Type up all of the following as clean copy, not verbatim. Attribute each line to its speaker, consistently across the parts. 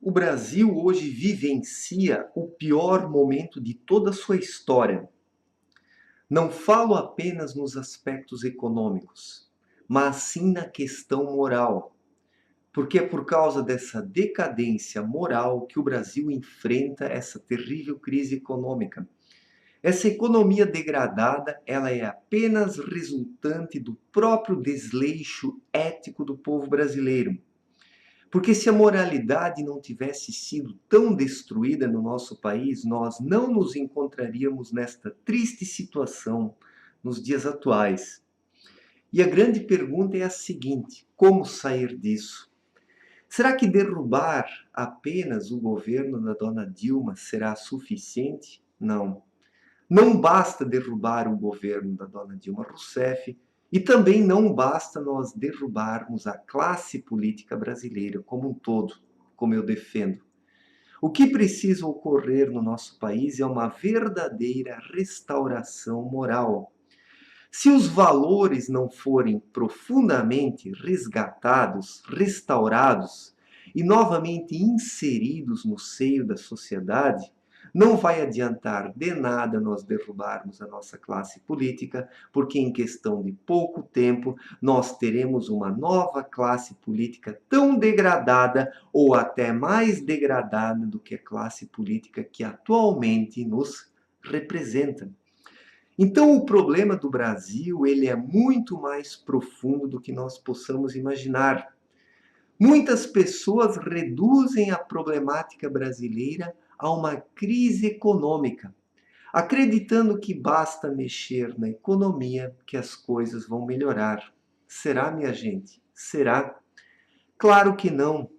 Speaker 1: O Brasil hoje vivencia o pior momento de toda a sua história. Não falo apenas nos aspectos econômicos, mas sim na questão moral. Porque é por causa dessa decadência moral que o Brasil enfrenta essa terrível crise econômica. Essa economia degradada, ela é apenas resultante do próprio desleixo ético do povo brasileiro. Porque se a moralidade não tivesse sido tão destruída no nosso país, nós não nos encontraríamos nesta triste situação nos dias atuais. E a grande pergunta é a seguinte: como sair disso? Será que derrubar apenas o governo da dona Dilma será suficiente? Não. Não basta derrubar o governo da dona Dilma Rousseff e também não basta nós derrubarmos a classe política brasileira como um todo, como eu defendo. O que precisa ocorrer no nosso país é uma verdadeira restauração moral. Se os valores não forem profundamente resgatados, restaurados e novamente inseridos no seio da sociedade, não vai adiantar de nada nós derrubarmos a nossa classe política, porque em questão de pouco tempo nós teremos uma nova classe política tão degradada ou até mais degradada do que a classe política que atualmente nos representa. Então, o problema do Brasil, ele é muito mais profundo do que nós possamos imaginar. Muitas pessoas reduzem a problemática brasileira a uma crise econômica, acreditando que basta mexer na economia que as coisas vão melhorar. Será, minha gente? Será? Claro que não.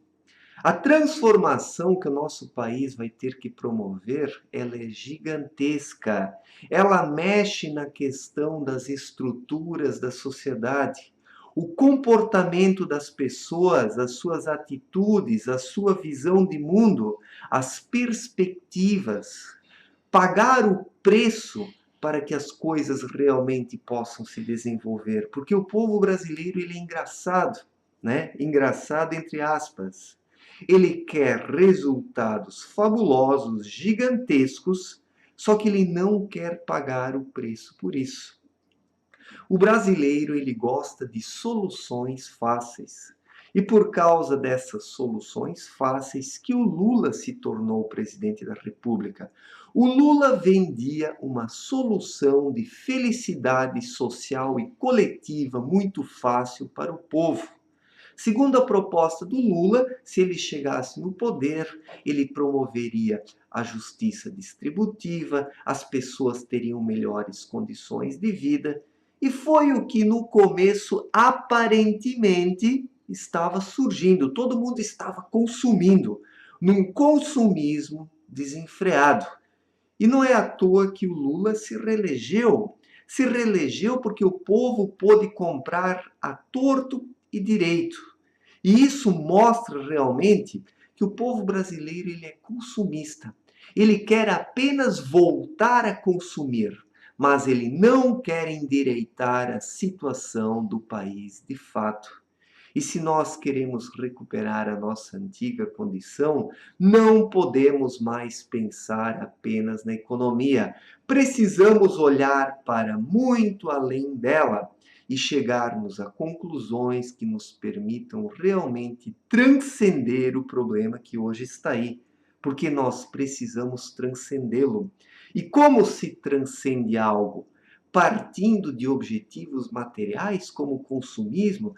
Speaker 1: A transformação que o nosso país vai ter que promover, ela é gigantesca. Ela mexe na questão das estruturas da sociedade. O comportamento das pessoas, as suas atitudes, a sua visão de mundo, as perspectivas. Pagar o preço para que as coisas realmente possam se desenvolver. Porque o povo brasileiro, ele é engraçado, né? Engraçado entre aspas. Ele quer resultados fabulosos, gigantescos, só que ele não quer pagar o preço por isso. O brasileiro, ele gosta de soluções fáceis. E por causa dessas soluções fáceis que o Lula se tornou presidente da República. O Lula vendia uma solução de felicidade social e coletiva muito fácil para o povo. Segundo a proposta do Lula, se ele chegasse no poder, ele promoveria a justiça distributiva, as pessoas teriam melhores condições de vida, e foi o que no começo aparentemente estava surgindo, todo mundo estava consumindo, num consumismo desenfreado. E não é à toa que o Lula se reelegeu. Se reelegeu porque o povo pôde comprar a torto e direito. E isso mostra realmente que o povo brasileiro, ele é consumista. Ele quer apenas voltar a consumir, mas ele não quer endireitar a situação do país de fato. E se nós queremos recuperar a nossa antiga condição, não podemos mais pensar apenas na economia. Precisamos olhar para muito além dela e chegarmos a conclusões que nos permitam realmente transcender o problema que hoje está aí, porque nós precisamos transcendê-lo. E como se transcende algo? Partindo de objetivos materiais como o consumismo,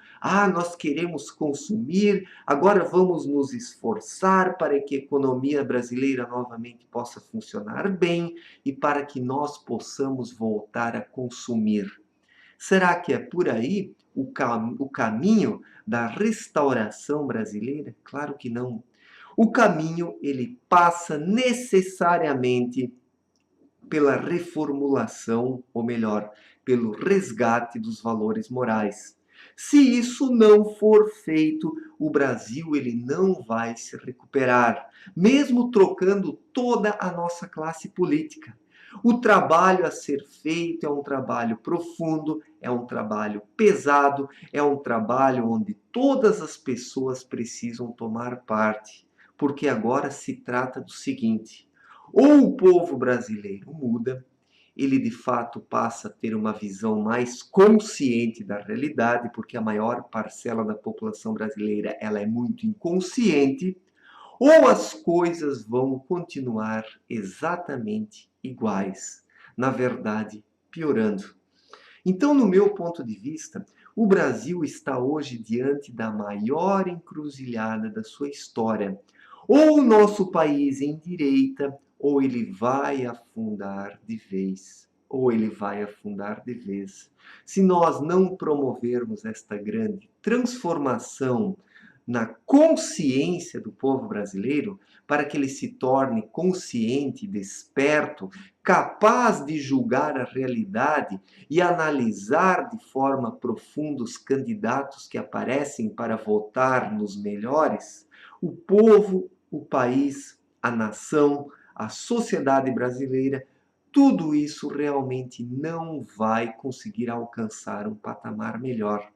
Speaker 1: nós queremos consumir, agora vamos nos esforçar para que a economia brasileira novamente possa funcionar bem e para que nós possamos voltar a consumir. Será que é por aí o caminho da restauração brasileira? Claro que não. O caminho, ele passa necessariamente pela reformulação, ou melhor, pelo resgate dos valores morais. Se isso não for feito, o Brasil, ele não vai se recuperar, mesmo trocando toda a nossa classe política. O trabalho a ser feito é um trabalho profundo, é um trabalho pesado, é um trabalho onde todas as pessoas precisam tomar parte. porque agora se trata do seguinte: ou o povo brasileiro muda, ele de fato passa a ter uma visão mais consciente da realidade, porque a maior parcela da população brasileira ela é muito inconsciente, ou as coisas vão continuar exatamente iguais, na verdade, piorando. Então, no meu ponto de vista, o Brasil está hoje diante da maior encruzilhada da sua história. Ou o nosso país endireita, ou ele vai afundar de vez. Ou ele vai afundar de vez. Se nós não promovermos esta grande transformação na consciência do povo brasileiro, para que ele se torne consciente, desperto, capaz de julgar a realidade e analisar de forma profunda os candidatos que aparecem para votar nos melhores, o povo, o país, a nação, a sociedade brasileira, tudo isso realmente não vai conseguir alcançar um patamar melhor.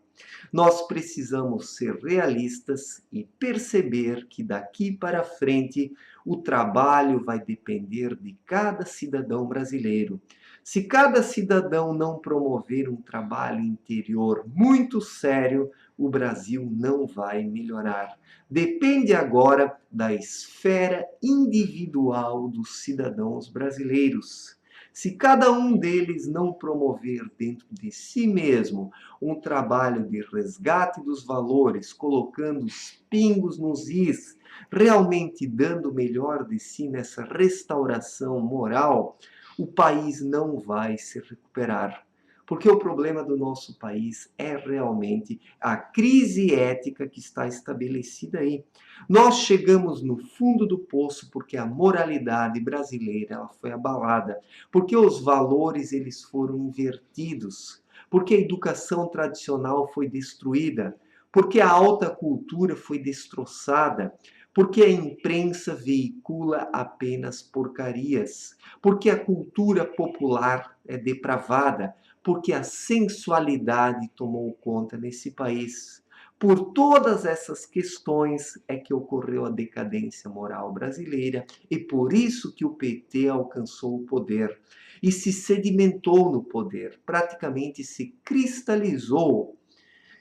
Speaker 1: Nós precisamos ser realistas e perceber que daqui para frente o trabalho vai depender de cada cidadão brasileiro. Se cada cidadão não promover um trabalho interior muito sério, o Brasil não vai melhorar. Depende agora da esfera individual dos cidadãos brasileiros. Se cada um deles não promover dentro de si mesmo um trabalho de resgate dos valores, colocando os pingos nos is, realmente dando o melhor de si nessa restauração moral, o país não vai se recuperar. Porque o problema do nosso país é realmente a crise ética que está estabelecida aí. Nós chegamos no fundo do poço porque a moralidade brasileira ela foi abalada, porque os valores eles foram invertidos, porque a educação tradicional foi destruída, porque a alta cultura foi destroçada, porque a imprensa veicula apenas porcarias, porque a cultura popular é depravada, porque a sensualidade tomou conta nesse país. Por todas essas questões é que ocorreu a decadência moral brasileira e por isso que o PT alcançou o poder e se sedimentou no poder, praticamente se cristalizou.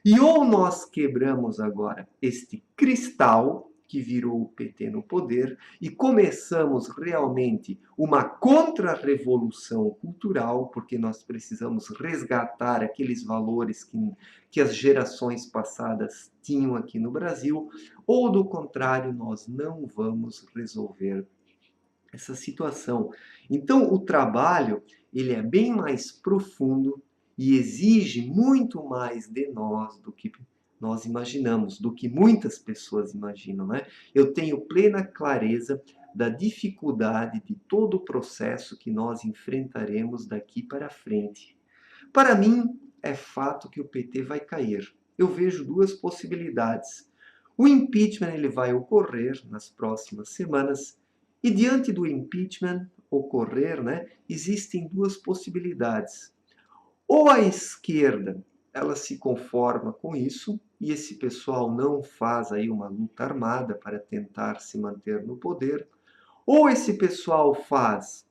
Speaker 1: E ou nós quebramos agora este cristal que virou o PT no poder e começamos realmente uma contra-revolução cultural, porque nós precisamos resgatar aqueles valores que as gerações passadas tinham aqui no Brasil, ou do contrário, nós não vamos resolver essa situação. Então, o trabalho, ele é bem mais profundo e exige muito mais de nós do que nós imaginamos, do que muitas pessoas imaginam, né? Eu tenho plena clareza da dificuldade de todo o processo que nós enfrentaremos daqui para frente. Para mim, é fato que o PT vai cair. Eu vejo duas possibilidades. O impeachment ele vai ocorrer nas próximas semanas e diante do impeachment ocorrer, né, existem duas possibilidades. Ou a esquerda, ela se conforma com isso e esse pessoal não faz aí uma luta armada para tentar se manter no poder, ou esse pessoal faz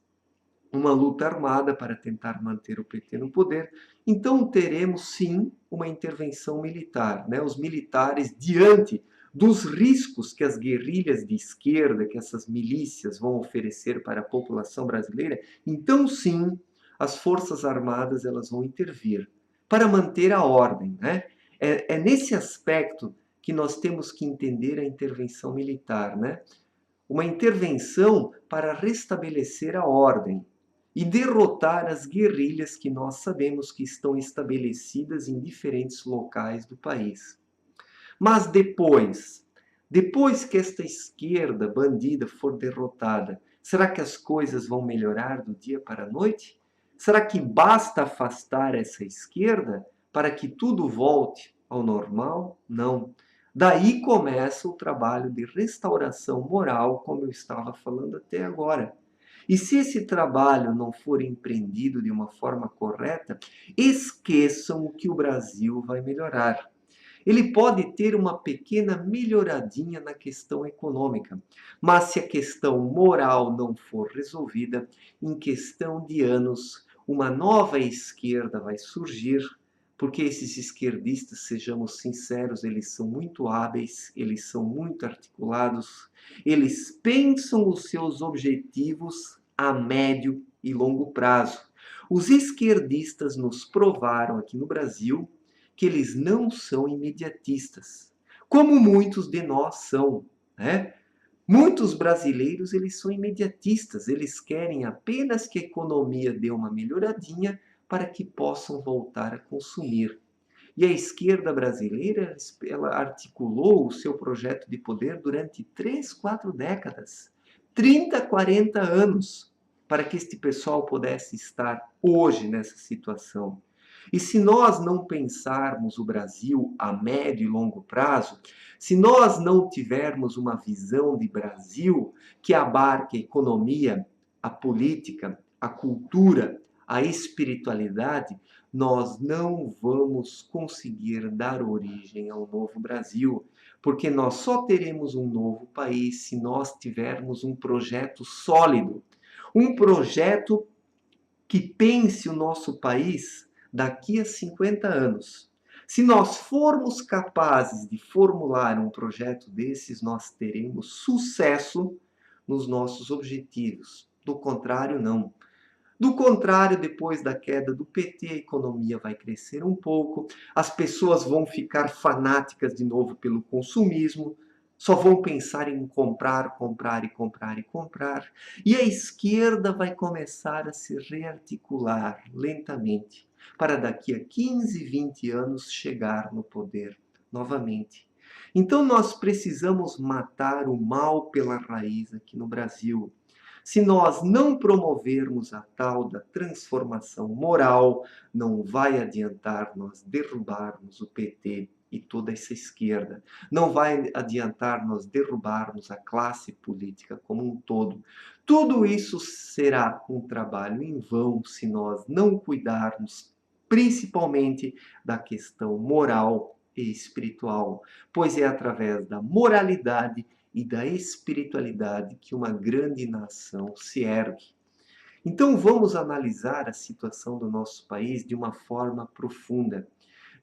Speaker 1: uma luta armada para tentar manter o PT no poder, então teremos sim uma intervenção militar, né? Os militares diante dos riscos que as guerrilhas de esquerda, que essas milícias vão oferecer para a população brasileira, então sim, as forças armadas elas vão intervir para manter a ordem, né? É nesse aspecto que nós temos que entender a intervenção militar, né? Uma intervenção para restabelecer a ordem e derrotar as guerrilhas que nós sabemos que estão estabelecidas em diferentes locais do país. Mas depois que esta esquerda bandida for derrotada, será que as coisas vão melhorar do dia para a noite? Será que basta afastar essa esquerda para que tudo volte ao normal? Não. Daí começa o trabalho de restauração moral, como eu estava falando até agora. E se esse trabalho não for empreendido de uma forma correta, esqueçam que o Brasil vai melhorar. Ele pode ter uma pequena melhoradinha na questão econômica, mas se a questão moral não for resolvida, em questão de anos, uma nova esquerda vai surgir, porque esses esquerdistas, sejamos sinceros, eles são muito hábeis, eles são muito articulados, eles pensam os seus objetivos a médio e longo prazo. Os esquerdistas nos provaram aqui no Brasil que eles não são imediatistas, como muitos de nós são, né? Muitos brasileiros, eles são imediatistas, eles querem apenas que a economia dê uma melhoradinha para que possam voltar a consumir. E a esquerda brasileira, ela articulou o seu projeto de poder durante 3, 4 décadas, 30, 40 anos, para que este pessoal pudesse estar hoje nessa situação. E se nós não pensarmos o Brasil a médio e longo prazo, se nós não tivermos uma visão de Brasil que abarque a economia, a política, a cultura, a espiritualidade, nós não vamos conseguir dar origem ao novo Brasil, porque nós só teremos um novo país se nós tivermos um projeto sólido, um projeto que pense o nosso país daqui a 50 anos. Se nós formos capazes de formular um projeto desses, nós teremos sucesso nos nossos objetivos. Do contrário, não. Do contrário, depois da queda do PT, a economia vai crescer um pouco, as pessoas vão ficar fanáticas de novo pelo consumismo, só vão pensar em comprar, comprar e comprar e comprar, e a esquerda vai começar a se rearticular lentamente, para daqui a 15, 20 anos chegar no poder novamente. Então nós precisamos matar o mal pela raiz aqui no Brasil. Se nós não promovermos a tal da transformação moral, não vai adiantar nós derrubarmos o PT e toda essa esquerda. Não vai adiantar nós derrubarmos a classe política como um todo. Tudo isso será um trabalho em vão se nós não cuidarmos, principalmente da questão moral e espiritual, pois é através da moralidade e da espiritualidade que uma grande nação se ergue. Então vamos analisar a situação do nosso país de uma forma profunda,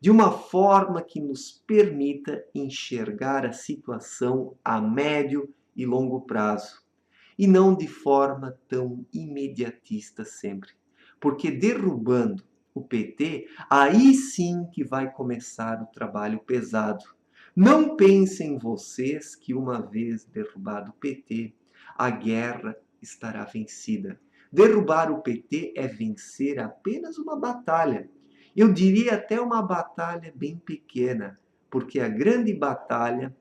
Speaker 1: de uma forma que nos permita enxergar a situação a médio e longo prazo, e não de forma tão imediatista sempre. Porque derrubando o PT, aí sim que vai começar o trabalho pesado. Não pensem vocês que uma vez derrubado o PT, a guerra estará vencida. Derrubar o PT é vencer apenas uma batalha. Eu diria até uma batalha bem pequena, porque a grande batalha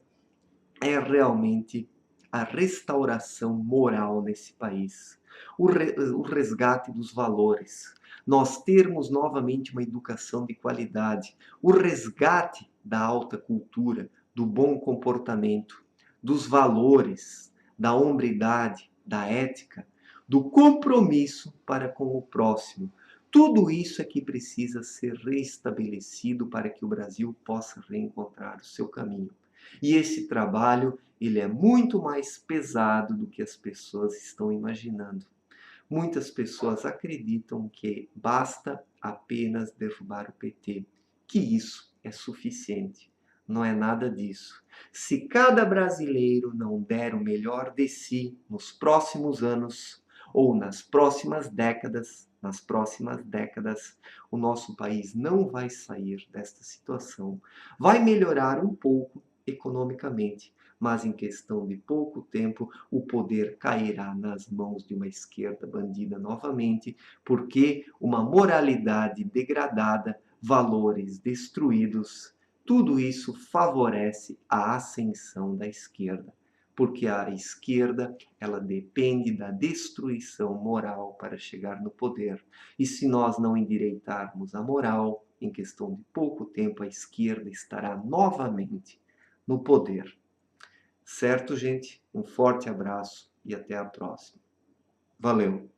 Speaker 1: é realmente a restauração moral nesse país, o resgate dos valores, nós termos novamente uma educação de qualidade, o resgate da alta cultura, do bom comportamento, dos valores, da hombridade, da ética, do compromisso para com o próximo. Tudo isso é que precisa ser restabelecido para que o Brasil possa reencontrar o seu caminho. E esse trabalho, ele é muito mais pesado do que as pessoas estão imaginando. Muitas pessoas acreditam que basta apenas derrubar o PT, que isso é suficiente. Não é nada disso. Se cada brasileiro não der o melhor de si nos próximos anos ou nas próximas décadas, o nosso país não vai sair desta situação. Vai melhorar um pouco economicamente, mas em questão de pouco tempo o poder cairá nas mãos de uma esquerda bandida novamente, porque uma moralidade degradada, valores destruídos, tudo isso favorece a ascensão da esquerda, porque a esquerda, ela depende da destruição moral para chegar no poder. E se nós não endireitarmos a moral, em questão de pouco tempo a esquerda estará novamente no poder. Certo, gente? Um forte abraço e até a próxima. Valeu!